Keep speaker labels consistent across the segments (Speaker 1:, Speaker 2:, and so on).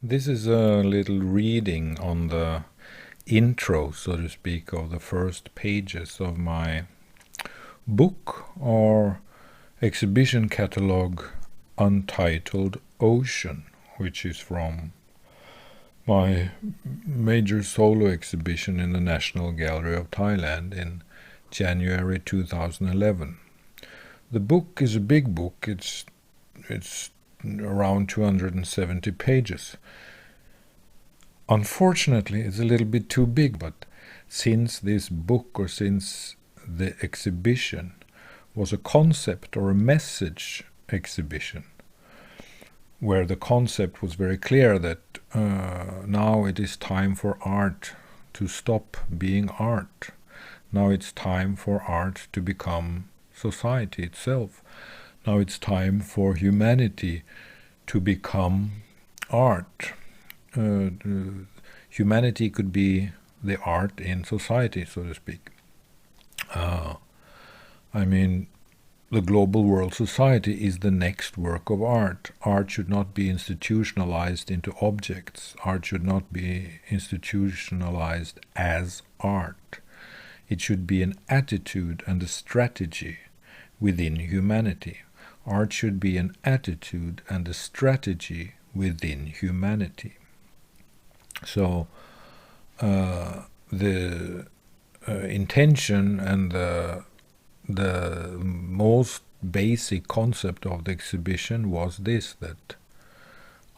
Speaker 1: This is a little reading on the intro, so to speak, of the first pages of my book or exhibition catalogue Untitled Ocean, which is from my major solo exhibition in the National Gallery of Thailand in January 2011. The book is a big book. It's around 270 pages. Unfortunately, it's a little bit too big, but since this book or since the exhibition was a concept or a message exhibition, where the concept was very clear that now it is time for art to stop being art. Now it's time for art to become society itself. Now it's time for humanity to become art. Humanity could be the art in society, so to speak. I mean, the global world society is the next work of art. Art should not be institutionalized into objects. Art should not be institutionalized as art. It should be an attitude and a strategy within humanity. Art should be an attitude and a strategy within humanity. So the intention and the most basic concept of the exhibition was this, that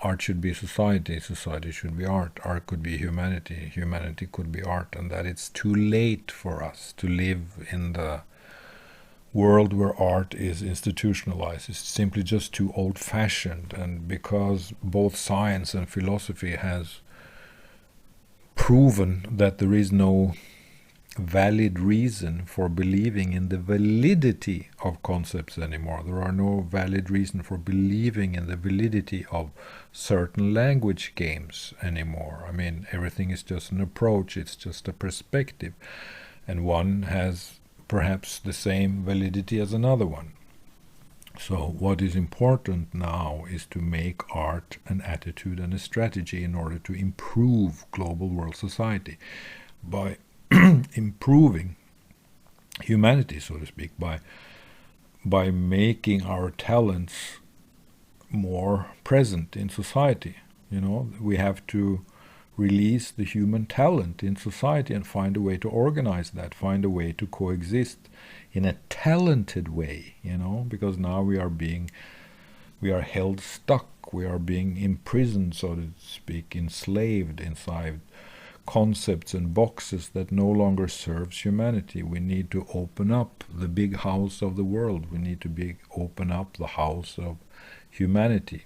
Speaker 1: art should be society, society should be art, art could be humanity, humanity could be art, and that it's too late for us to live in the world where art is institutionalized. It's simply just too old-fashioned, and because both science and philosophy has proven that there is no valid reason for believing in the validity of concepts anymore. There are no valid reason for believing in the validity of certain language games anymore. I mean, everything is just an approach, it's just a perspective, and one has perhaps the same validity as another one. So what is important now is to make art an attitude and a strategy in order to improve global world society by improving humanity, so to speak, by making our talents more present in society. You know, we have to release the human talent in society and find a way to organize that, find a way to coexist in a talented way, you know, because now we are held stuck, we are being imprisoned, so to speak, enslaved inside concepts and boxes that no longer serves humanity. We need to open up the big house of the world. We need to open up the house of humanity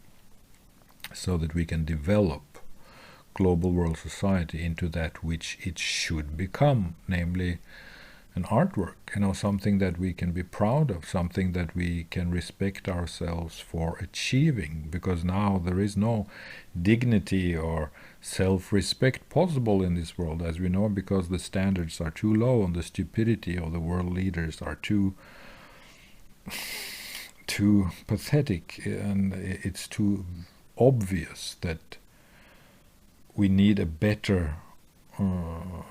Speaker 1: so that we can develop global world society into that which it should become, namely an artwork, you know, something that we can be proud of, something that we can respect ourselves for achieving, because now there is no dignity or self-respect possible in this world, as we know, because the standards are too low and the stupidity of the world leaders are too pathetic, and it's too obvious that we need a better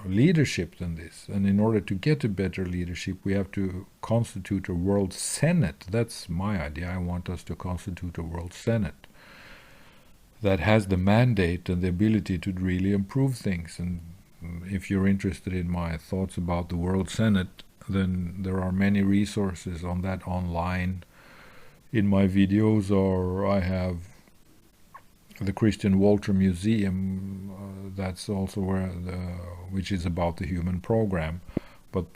Speaker 1: leadership than this. And in order to get a better leadership, we have to constitute a world senate. That's my idea. I want us to constitute a world senate that has the mandate and the ability to really improve things. And if you're interested in my thoughts about the world senate, then there are many resources on that online in my videos, or I have the Christian Wolther Museum, that's also where which is about the human program. But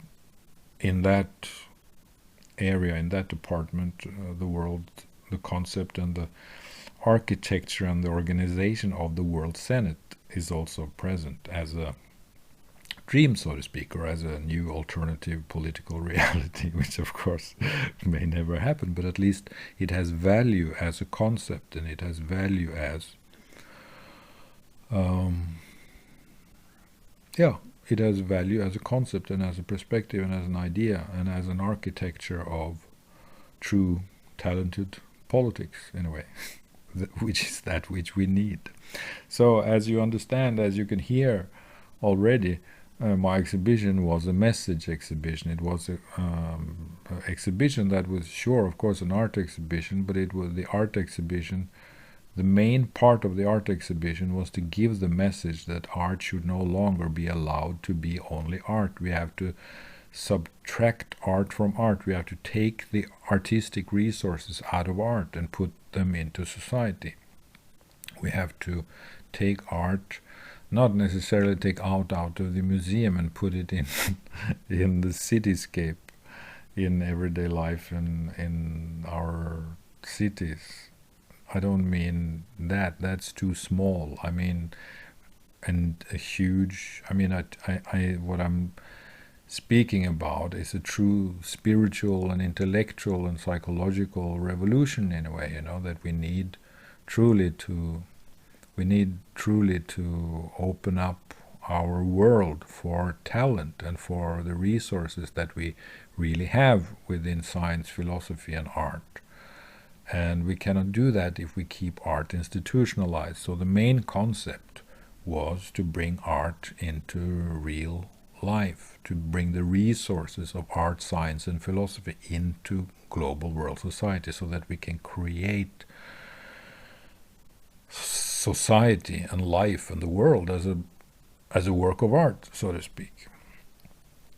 Speaker 1: in that area, in that department, the concept and the architecture and the organization of the World Senate is also present as a dream, so to speak, or as a new alternative political reality, which of course may never happen, but at least it has value as a concept, and it has value as it has value as a concept and as a perspective and as an idea and as an architecture of true talented politics, in a way. which is that which we need. So as you understand, as you can hear already, my exhibition was a message exhibition. It was a exhibition that was, sure, of course, an art exhibition, but it was the art exhibition. The main part of the art exhibition was to give the message that art should no longer be allowed to be only art. We have to subtract art from art. We have to take the artistic resources out of art and put them into society. We have to take art, not necessarily take out of the museum and put it in in the cityscape, in everyday life and in our cities. I don't mean that. That's too small. I mean, and a huge. I mean, what I'm speaking about is a true spiritual and intellectual and psychological revolution in a way. You know, that we need truly to open up our world for talent and for the resources that we really have within science, philosophy, and art. And we cannot do that if we keep art institutionalized. So the main concept was to bring art into real life, to bring the resources of art, science, and philosophy into global world society, so that we can create society and life and the world as a work of art, so to speak.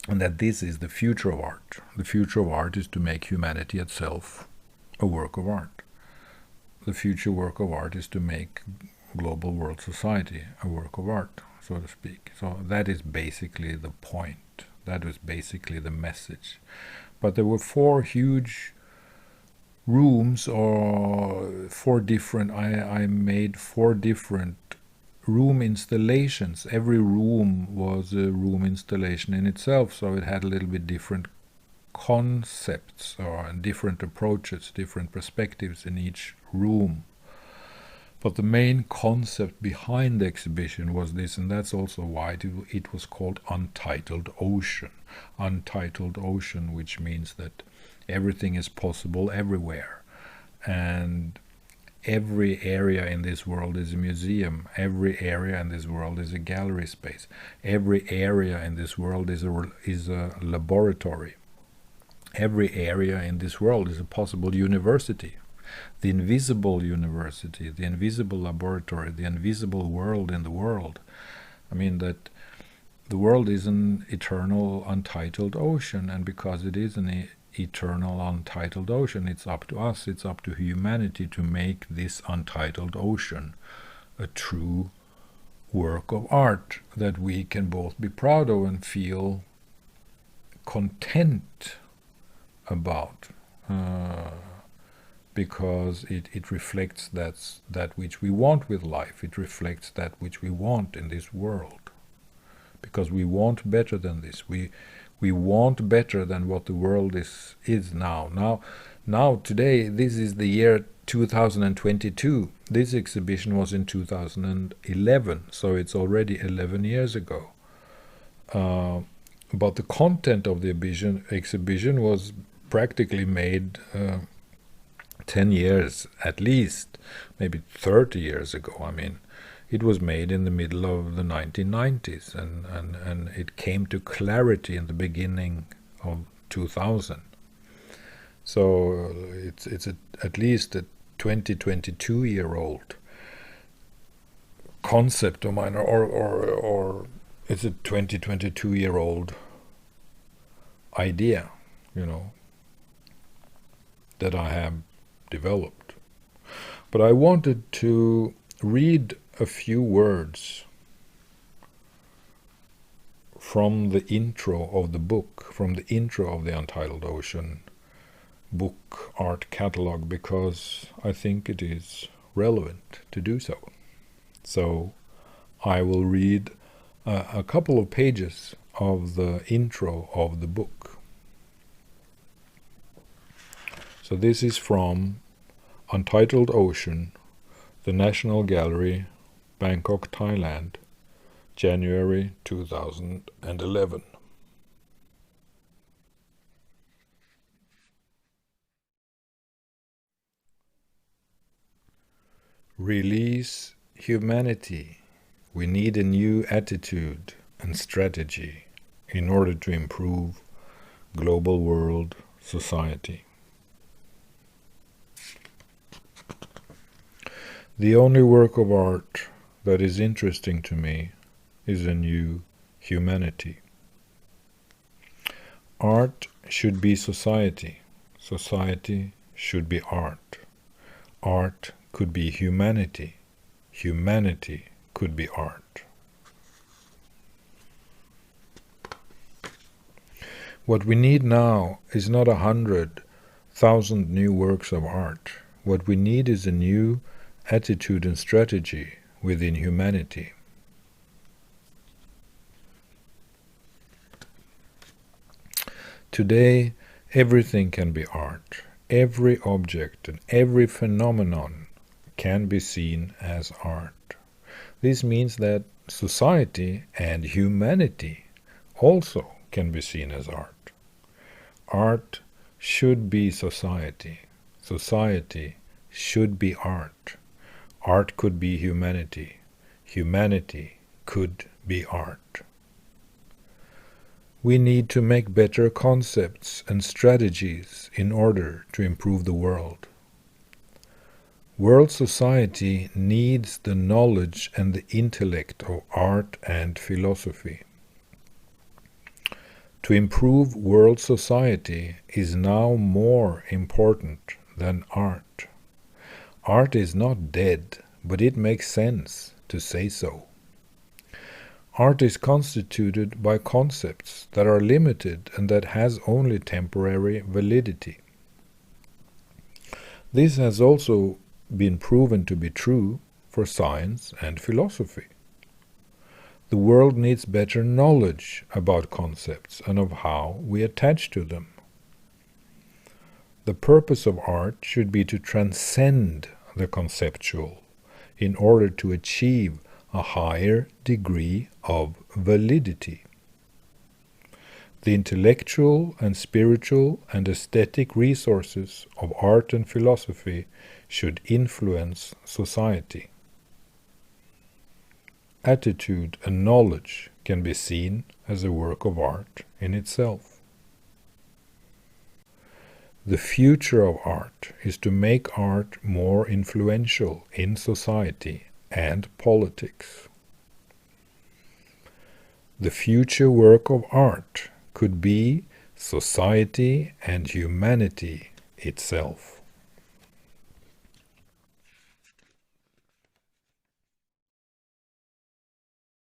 Speaker 1: And that this is the future of art. The future of art is to make humanity itself a work of art. The future work of art is to make global world society a work of art, so to speak. So that is basically the point. That was basically the message. But there were four huge rooms, or I made four different room installations. Every room was a room installation in itself, so it had a little bit different concepts or different approaches, different perspectives in each room. But the main concept behind the exhibition was this, and that's also why it was called Untitled Ocean. Untitled Ocean, which means that everything is possible everywhere, and every area in this world is a museum. Every area in this world is a gallery space. Every area in this world is a laboratory. Every area in this world is a possible university. The invisible university, the invisible laboratory, the invisible world in the world. I mean that the world is an eternal untitled ocean, and because it is an eternal untitled ocean, it's up to us, it's up to humanity to make this untitled ocean a true work of art that we can both be proud of and feel content about, because it reflects that which we want with life. It reflects that which we want in this world, because we want better than this. We want better than what the world is now. Now today, this is the year 2022. This exhibition was in 2011, so it's already 11 years ago. But the content of the exhibition was practically made 10 years at least, maybe 30 years ago. I mean, it was made in the middle of the 1990s, and it came to clarity in the beginning of 2000. So it's at least a 20-22-year-old concept of mine, or it's a 20-22-year-old idea, that I have developed. But I wanted to read a few words from the intro of the book, from the intro of the Untitled Ocean book art catalog, because I think it is relevant to do so. So I will read a couple of pages of the intro of the book. So this is from Untitled Ocean, the National Gallery, Bangkok, Thailand, January 2011. Release humanity. We need a new attitude and strategy in order to improve global world society. The only work of art that is interesting to me is a new humanity. Art should be society. Society should be art. Art could be humanity. Humanity could be art. What we need now is not 100,000 new works of art. What we need is a new attitude and strategy within humanity. Today, everything can be art. Every object and every phenomenon can be seen as art. This means that society and humanity also can be seen as art. Art should be society. Society should be art. Art could be humanity. Humanity could be art. We need to make better concepts and strategies in order to improve the world. World society needs the knowledge and the intellect of art and philosophy. To improve world society is now more important than art. Art is not dead, but it makes sense to say so. Art is constituted by concepts that are limited and that has only temporary validity. This has also been proven to be true for science and philosophy. The world needs better knowledge about concepts and of how we attach to them. The purpose of art should be to transcend the conceptual in order to achieve a higher degree of validity. The intellectual and spiritual and aesthetic resources of art and philosophy should influence society. Attitude and knowledge can be seen as a work of art in itself. The future of art is to make art more influential in society and politics. The future work of art could be society and humanity itself.